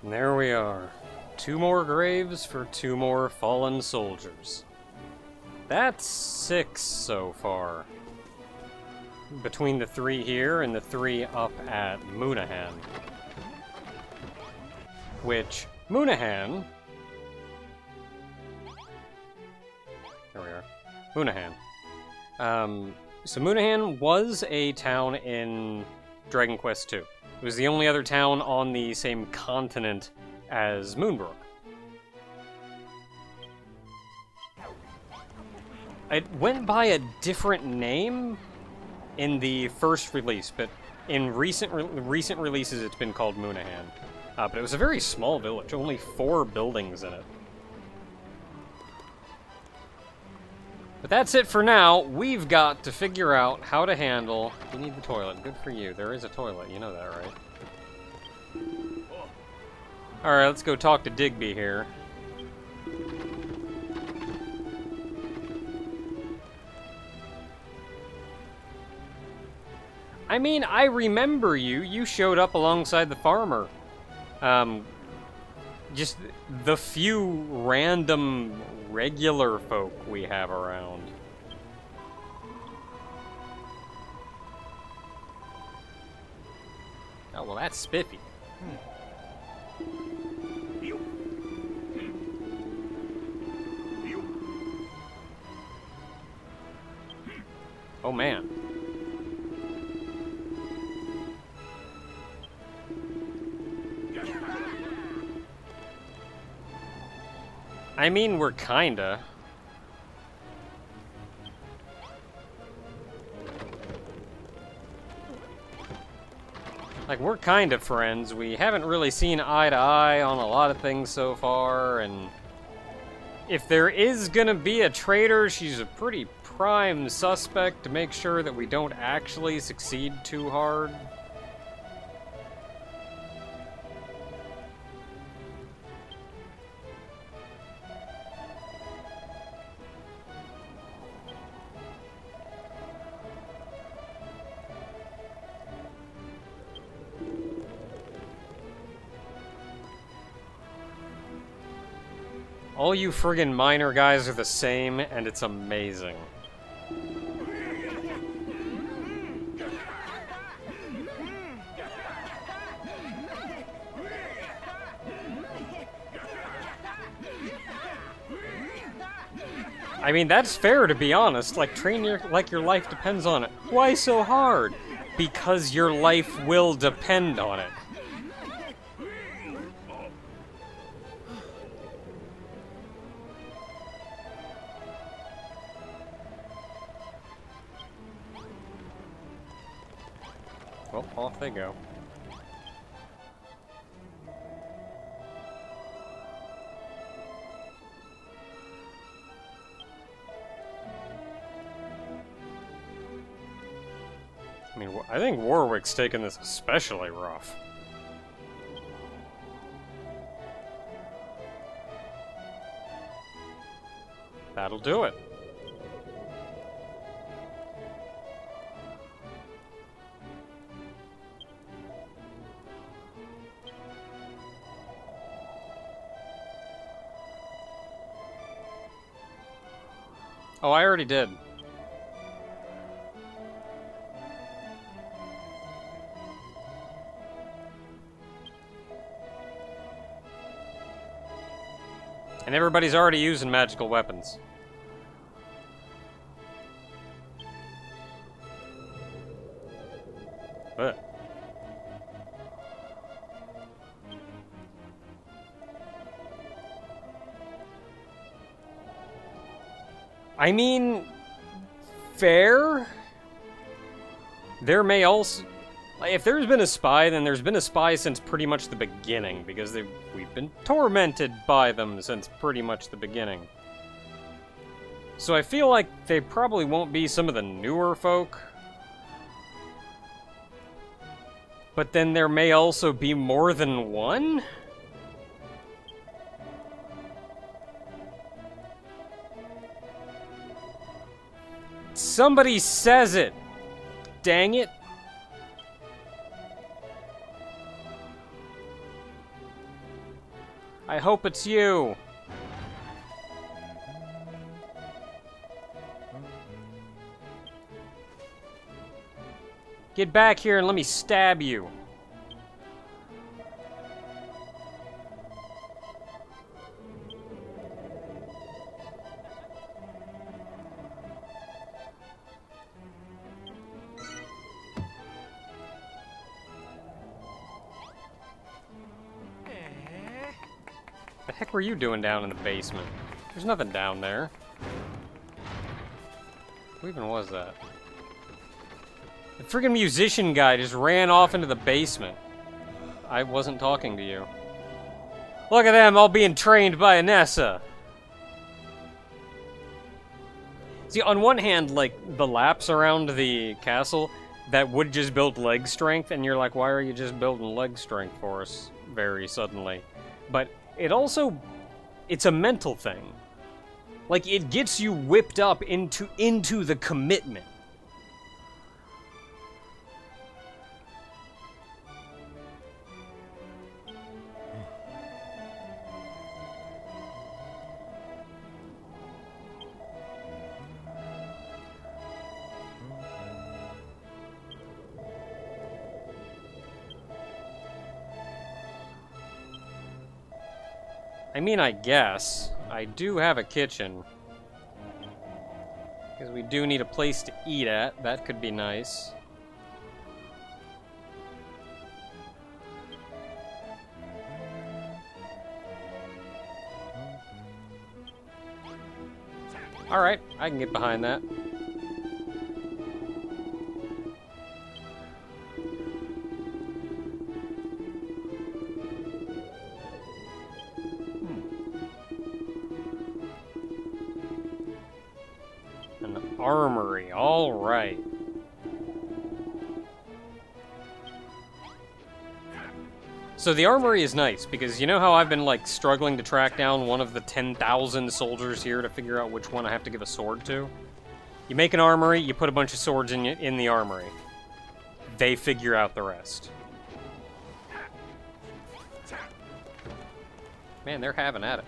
And there we are. 2 more graves for 2 more fallen soldiers. That's 6 so far. Between the 3 here and the 3 up at Moonahan. Which, Moonahan... There we are. Moonahan. So Moonahan was a town in Dragon Quest II. It was the only other town on the same continent as Moonbrook. It went by a different name in the first release, but in recent releases it's been called Moonahan. But it was a very small village, only 4 buildings in it. But that's it for now. We've got to figure out how to handle... You need the toilet. Good for you. There is a toilet. You know that, right? Alright, let's go talk to Digby here. I mean, I remember you. You showed up alongside the farmer. Just the few random regular folk we have around. Oh, well, that's spiffy. Oh, man. I mean, we're kinda. Like, we're kinda friends. We haven't really seen eye to eye on a lot of things so far, and if there is gonna be a traitor, she's a pretty prime suspect to make sure that we don't actually succeed too hard. All you friggin' miner guys are the same, and it's amazing. I mean, that's fair, to be honest. Like, train like your life depends on it. Why so hard? Because your life will depend on it. Well, off they go. I mean, I think Warwick's taking this especially rough. That'll do it. Oh, I already did. And everybody's already using magical weapons. Ugh. I mean, fair. There may also... If there's been a spy, then there's been a spy since pretty much the beginning, because we've been tormented by them since pretty much the beginning. So I feel like they probably won't be some of the newer folk. But then there may also be more than one? Somebody says it! Dang it! I hope it's you. Get back here and let me stab you. The heck were you doing down in the basement? There's nothing down there. Who even was that? The friggin' musician guy just ran off into the basement. I wasn't talking to you. Look at them, all being trained by Anessa. See, on one hand, like, the laps around the castle, that would just build leg strength, and you're like, why are you just building leg strength for us very suddenly? But it also, it's a mental thing. Like, it gets you whipped up into the commitment. I mean, I guess. I do have a kitchen. Because we do need a place to eat at. That could be nice. Alright, I can get behind that. Armory, all right. So the armory is nice, because you know how I've been, like, struggling to track down one of the 10,000 soldiers here to figure out which one I have to give a sword to? You make an armory, you put a bunch of swords in the armory. They figure out the rest. Man, they're having at it.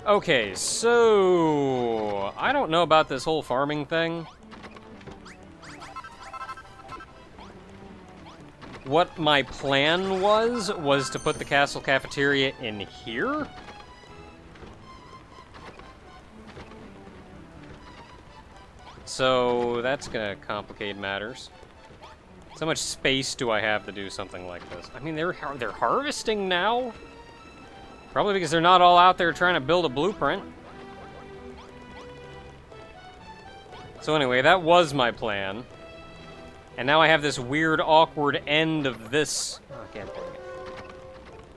Okay, so I don't know about this whole farming thing. What my plan was to put the castle cafeteria in here. So that's gonna complicate matters. So much space do I have to do something like this? I mean, they're harvesting now? Probably because they're not all out there trying to build a blueprint. So anyway, that was my plan. And now I have this weird, awkward end of this. Oh, God dang it.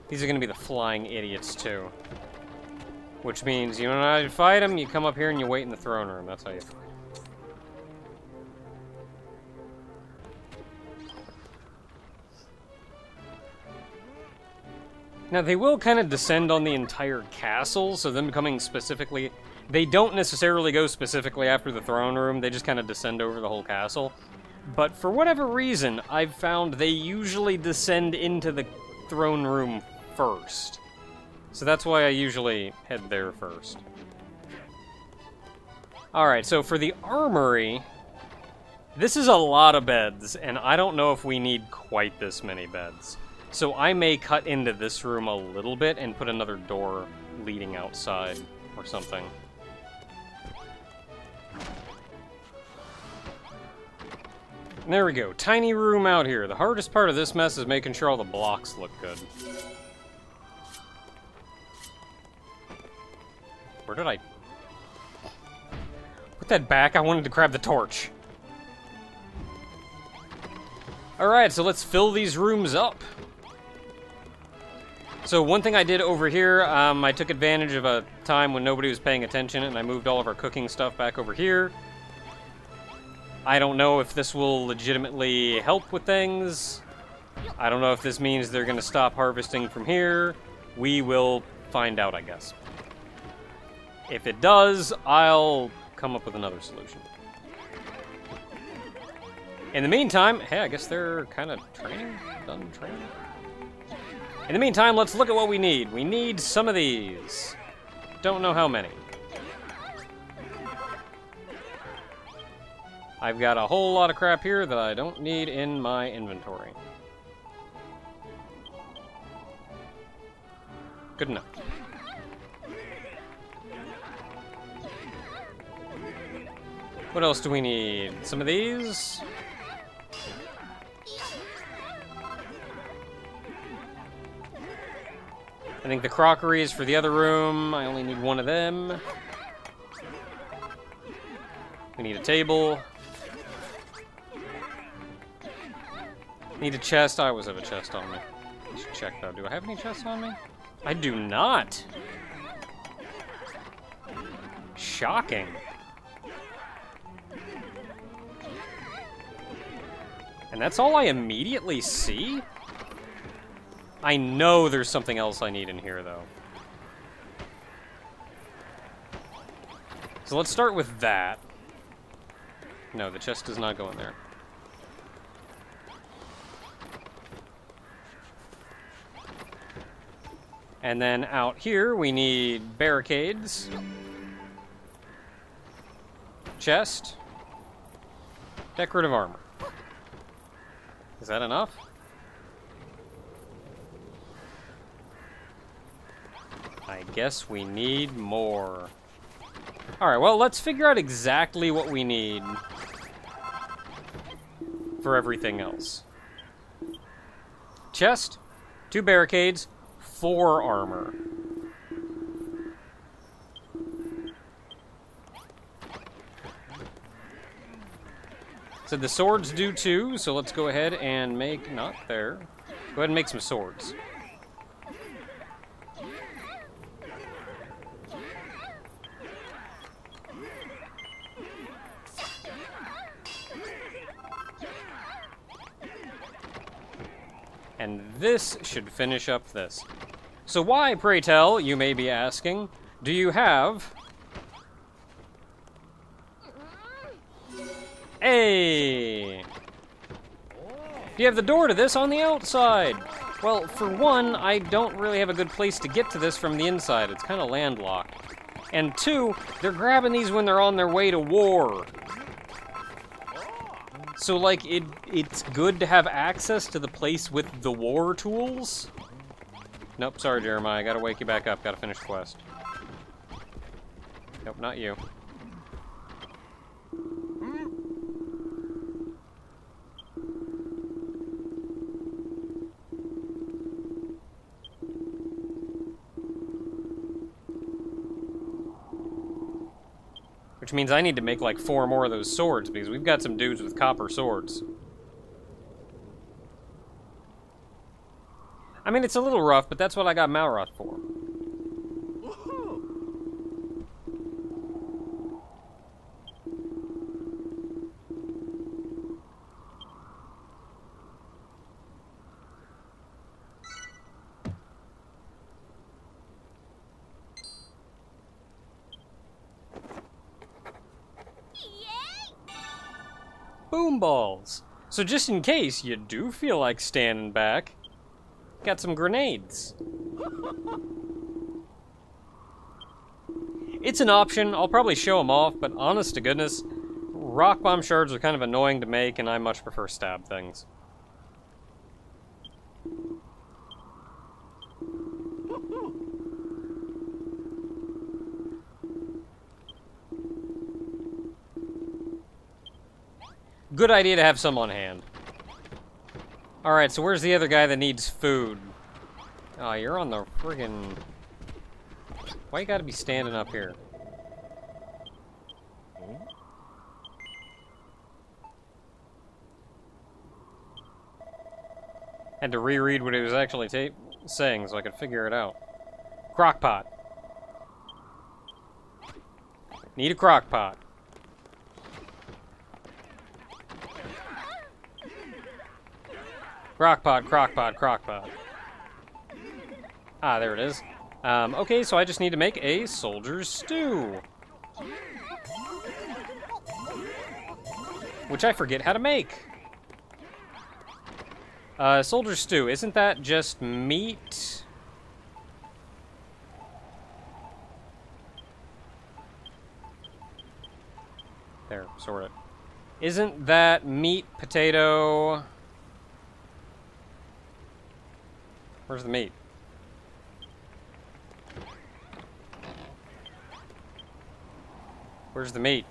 These are going to be the flying idiots, too. Which means, you know how you fight them? You come up here and you wait in the throne room. That's how you fight. Now, they will kind of descend on the entire castle, so them coming specifically... They don't necessarily go specifically after the throne room, they just kind of descend over the whole castle. But for whatever reason, I've found they usually descend into the throne room first. So that's why I usually head there first. Alright, so for the armory... This is a lot of beds, and I don't know if we need quite this many beds. So I may cut into this room a little bit and put another door leading outside or something. There we go. Tiny room out here. The hardest part of this mess is making sure all the blocks look good. Where did I... Put that back. I wanted to grab the torch. Alright, so let's fill these rooms up. So one thing I did over here, I took advantage of a time when nobody was paying attention, and I moved all of our cooking stuff back over here. I don't know if this will legitimately help with things. I don't know if this means they're going to stop harvesting from here. We will find out, I guess. If it does, I'll come up with another solution. In the meantime, hey, I guess they're kind of training? Done training? In the meantime, let's look at what we need. We need some of these. Don't know how many. I've got a whole lot of crap here that I don't need in my inventory. Good enough. What else do we need? Some of these? I think the crockery is for the other room. I only need one of them. We need a table. Need a chest. I always have a chest on me. I should check though. Do I have any chests on me? I do not. Shocking. And that's all I immediately see? I know there's something else I need in here, though. So let's start with that. No, the chest does not go in there. And then out here, we need barricades. Chest. Decorative armor. Is that enough? I guess we need more. Alright, well, let's figure out exactly what we need for everything else. Chest, 2 barricades, 4 armor. So the swords do too, so let's go ahead and make, not there, go ahead and make some swords. And this should finish up this. So why, pray tell, you may be asking, do you have... Hey! Do you have the door to this on the outside? Well, for one, I don't really have a good place to get to this from the inside. It's kind of landlocked. And 2, they're grabbing these when they're on their way to war. So, like, it's good to have access to the place with the war tools. Nope, sorry, Jeremiah. I gotta wake you back up. Gotta finish the quest. Nope, not you. Which means I need to make like 4 more of those swords, because we've got some dudes with copper swords. I mean, it's a little rough, but that's what I got Malroth for. Boom balls. So just in case you do feel like standing back, got some grenades. It's an option. I'll probably show them off, but honest to goodness, rock bomb shards are kind of annoying to make, and I much prefer stab things. Good idea to have some on hand. Alright, so where's the other guy that needs food? Oh, you're on the friggin... Why you gotta be standing up here? Had to reread what he was actually saying so I could figure it out. Crockpot. Need a crockpot. Crockpot, crockpot, crockpot. Ah, there it is. Okay, so I just need to make a soldier's stew. Which I forget how to make. Soldier stew, isn't that just meat? There, sort of. Isn't that meat, potato... Where's the meat? Where's the meat?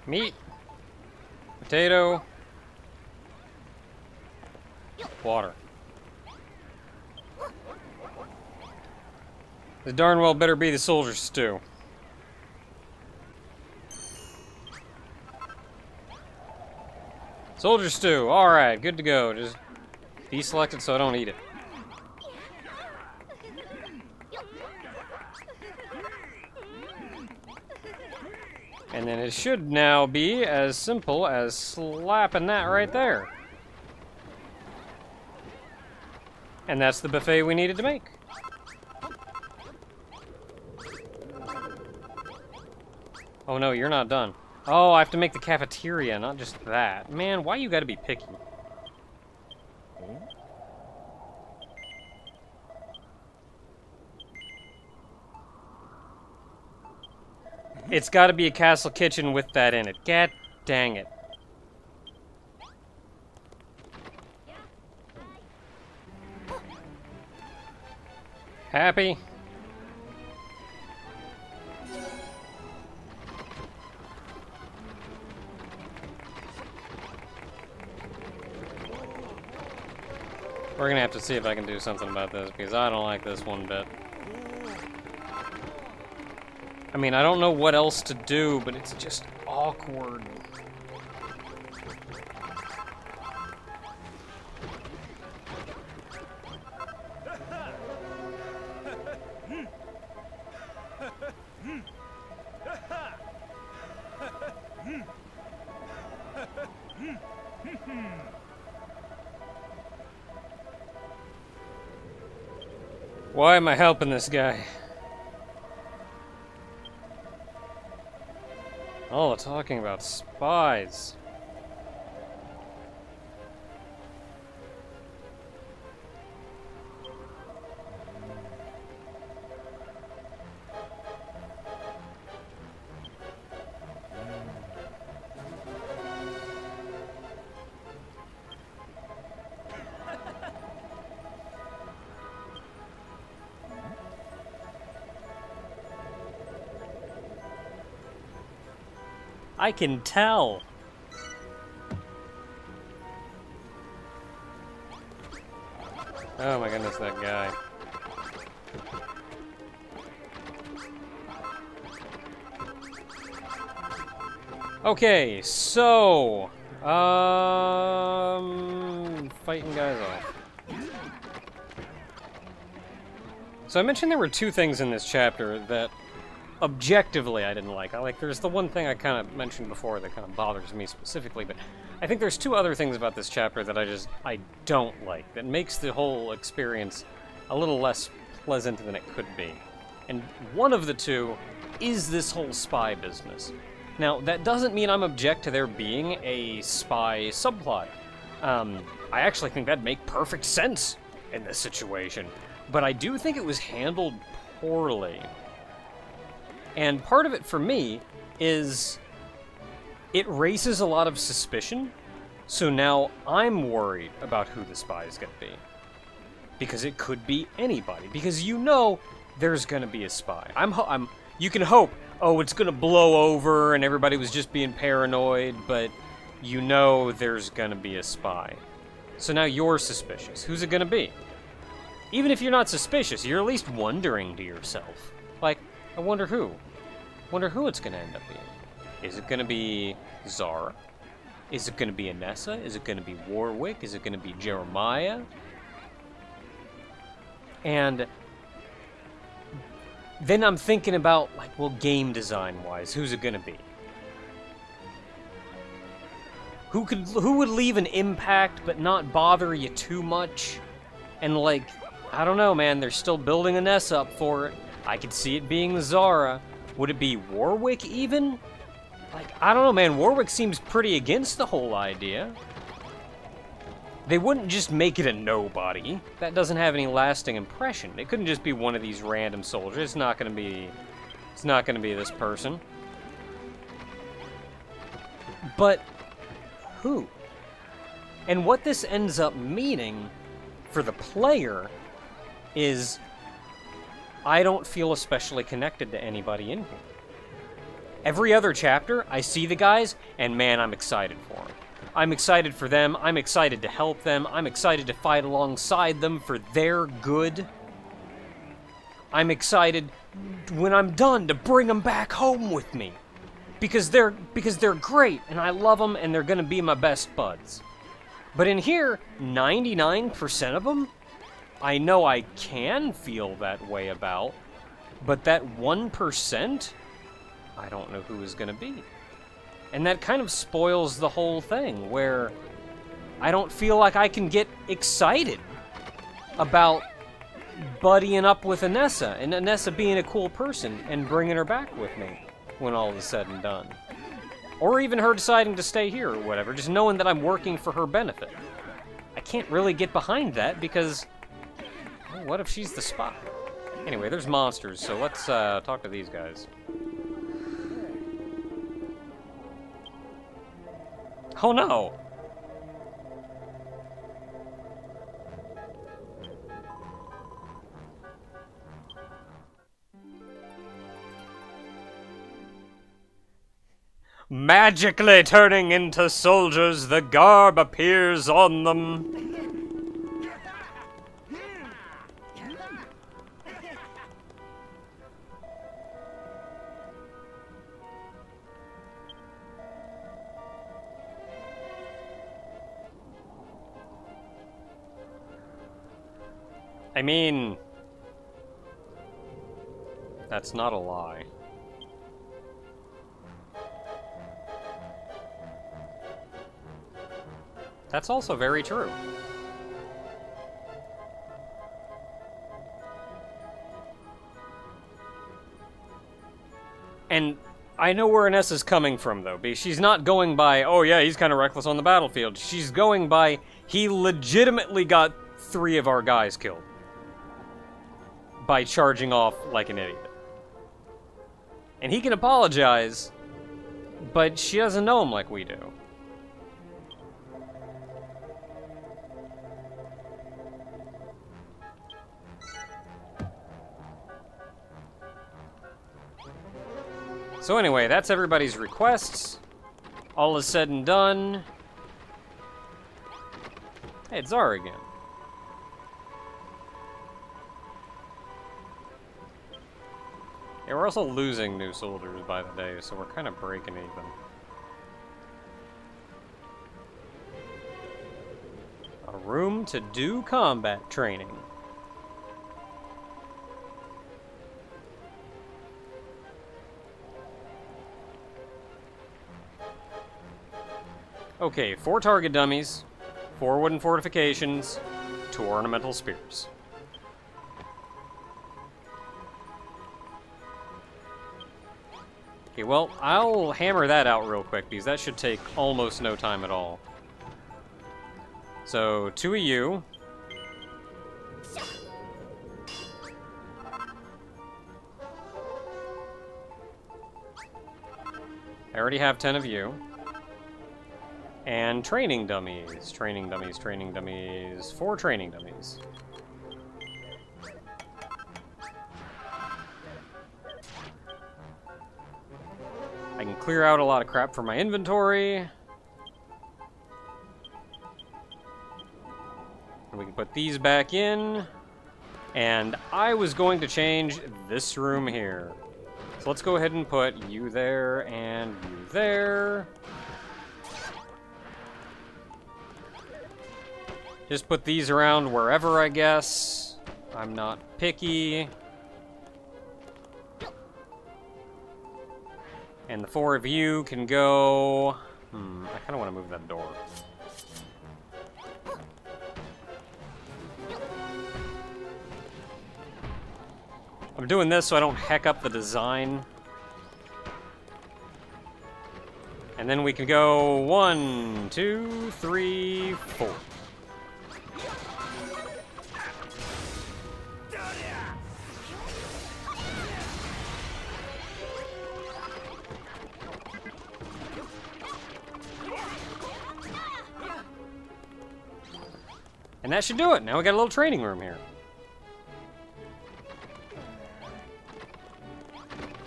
Meat. Potato. Water. This darn well better be the soldier stew. Soldier stew. Alright, good to go. Just deselect it so I don't eat it. And then it should now be as simple as slapping that right there. And that's the buffet we needed to make. Oh no, you're not done. Oh, I have to make the cafeteria, not just that. Man, why you gotta be picky? It's gotta be a castle kitchen with that in it. God dang it. Happy? We're gonna have to see if I can do something about this, because I don't like this one bit. I mean, I don't know what else to do, but it's just awkward. Why am I helping this guy? Oh, they're talking about spies. I can tell. Oh my goodness, that guy. Okay, so fighting guys off. So I mentioned there were two things in this chapter that objectively I didn't like. There's the one thing I kind of mentioned before that kind of bothers me specifically, but I think there's two other things about this chapter that I don't like, that makes the whole experience a little less pleasant than it could be. And one of the two is this whole spy business. Now, that doesn't mean I'm object to there being a spy subplot. I actually think that'd make perfect sense in this situation, but I do think it was handled poorly. And part of it, for me, is it raises a lot of suspicion, so now I'm worried about who the spy is going to be. Because it could be anybody, because you know there's going to be a spy. You can hope, oh, it's going to blow over and everybody was just being paranoid, but you know there's going to be a spy. So now you're suspicious. Who's it going to be? Even if you're not suspicious, you're at least wondering to yourself. Like, I wonder who. Wonder who it's going to end up being. Is it going to be Zara? Is it going to be Anessa? Is it going to be Warwick? Is it going to be Jeremiah? And then I'm thinking about, like, well, game design-wise, who's it going to be? Who would leave an impact but not bother you too much? And, like, I don't know, man, they're still building Anessa up for it. I could see it being Zara. Would it be Warwick, even? Like, I don't know, man. Warwick seems pretty against the whole idea. They wouldn't just make it a nobody. That doesn't have any lasting impression. It couldn't just be one of these random soldiers. It's not gonna be this person. But who? And what this ends up meaning for the player is I don't feel especially connected to anybody in here. Every other chapter, I see the guys, and man, I'm excited for them. I'm excited for them, I'm excited to help them, I'm excited to fight alongside them for their good. I'm excited, when I'm done, to bring them back home with me. Because they're great, and I love them, and they're gonna be my best buds. But in here, 99% of them, I know I can feel that way about, but that 1%, I don't know who is gonna be. And that kind of spoils the whole thing, where I don't feel like I can get excited about buddying up with Anessa, and Anessa being a cool person, and bringing her back with me when all is said and done. Or even her deciding to stay here or whatever, just knowing that I'm working for her benefit. I can't really get behind that because, well, what if she's the spy? Anyway, there's monsters, so let's talk to these guys. Oh no! Magically turning into soldiers, the garb appears on them. I mean, that's not a lie. That's also very true. And I know where Anessa's coming from, though. She's not going by, oh yeah, he's kind of reckless on the battlefield. She's going by, he legitimately got 3 of our guys killed by charging off like an idiot. And he can apologize, but she doesn't know him like we do. So anyway, that's everybody's requests. All is said and done. Hey, it's Zara again. Yeah, we're also losing new soldiers by the day, so we're kind of breaking even. A room to do combat training. Okay, 4 target dummies, 4 wooden fortifications, 2 ornamental spears. Okay, well, I'll hammer that out real quick, because that should take almost no time at all. So, 2 of you. I already have 10 of you. And training dummies. Training dummies, training dummies. 4 training dummies. I can clear out a lot of crap from my inventory. And we can put these back in. And I was going to change this room here. So let's go ahead and put you there and you there. Just put these around wherever, I guess. I'm not picky. And the 4 of you can go... I kind of want to move that door. I'm doing this so I don't heck up the design. And then we can go 1, 2, 3, 4. And that should do it. Now we got a little training room here.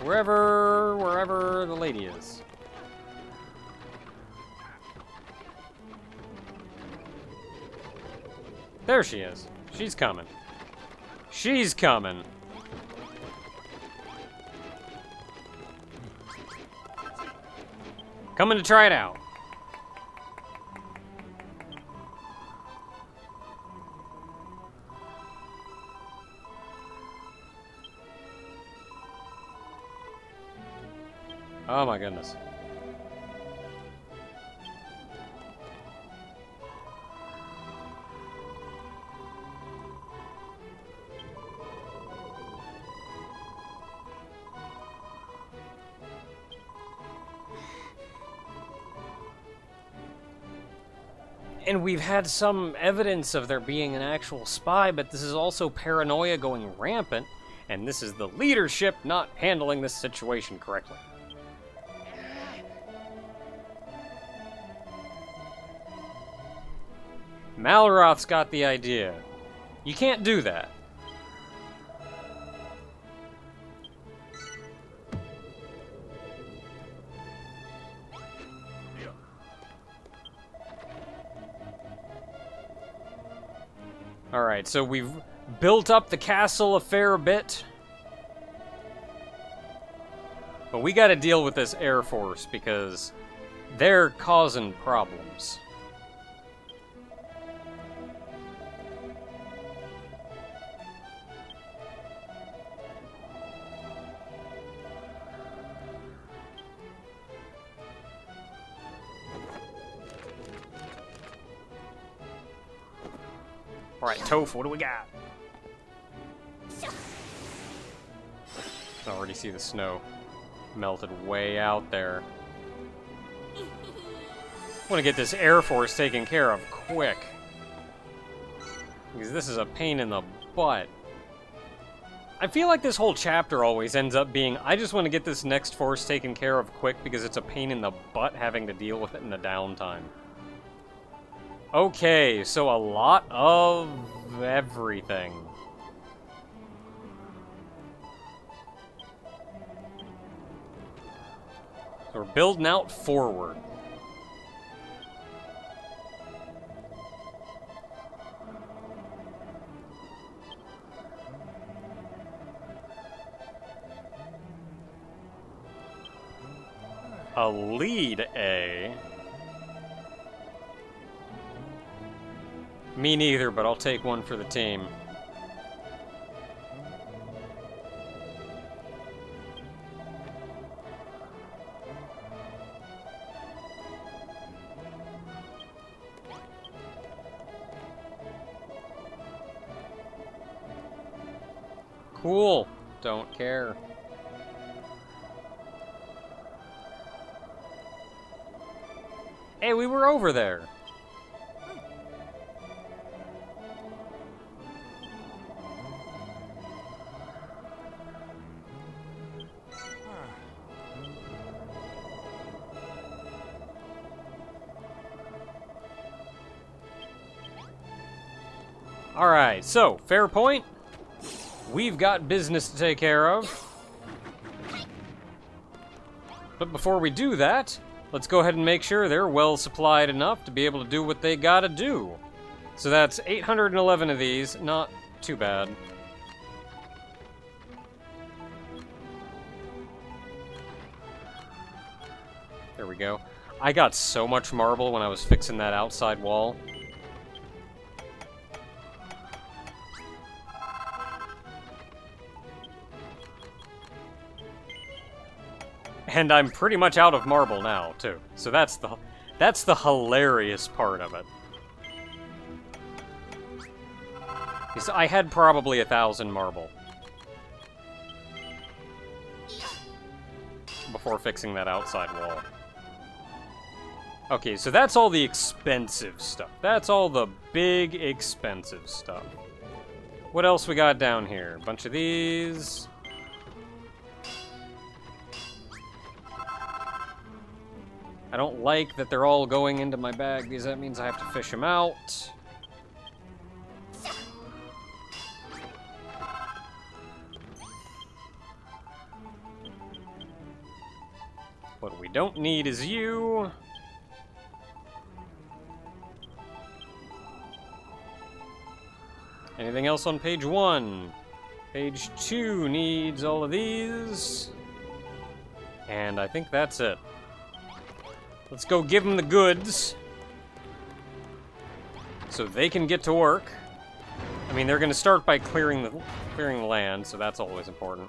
Wherever the lady is. There she is. She's coming. She's coming. Coming to try it out. Oh my goodness. And we've had some evidence of there being an actual spy, but this is also paranoia going rampant, and this is the leadership not handling this situation correctly. Malroth's got the idea. You can't do that. Alright, so we've built up the castle a fair bit. But we gotta deal with this Air Force because they're causing problems. Alright, Toph, what do we got? I already see the snow melted way out there. I want to get this Air Force taken care of quick. Because this is a pain in the butt. I feel like this whole chapter always ends up being, I just want to get this next force taken care of quick because it's a pain in the butt having to deal with it in the downtime. Okay, so a lot of everything. So we're building out forward. A lead A. Me neither, but I'll take one for the team. Cool. Don't care. Hey, we were over there. Alright, so, fair point. We've got business to take care of. But before we do that, let's go ahead and make sure they're well supplied enough to be able to do what they gotta do. So that's 811 of these, not too bad. There we go. I got so much marble when I was fixing that outside wall. And I'm pretty much out of marble now, too. So that's the hilarious part of it. Because I had probably 1,000 marble before fixing that outside wall. Okay, so that's all the expensive stuff. That's all the big expensive stuff. What else we got down here? A bunch of these. I don't like that they're all going into my bag because that means I have to fish them out. don't need is you. Anything else on page 1? Page 2 needs all of these. And I think that's it. Let's go give them the goods, so they can get to work. I mean, they're going to start by clearing the land, so that's always important.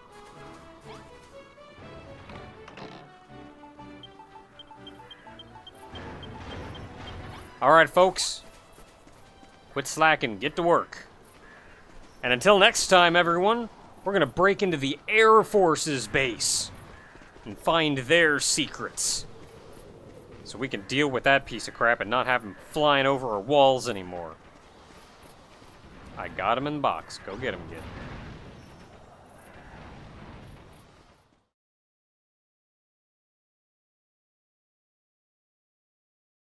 Alright, folks. Quit slacking. Get to work. And until next time, everyone, we're going to break into the Air Force's base and find their secrets, so we can deal with that piece of crap and not have him flying over our walls anymore. I got him in the box. Go get him, kid.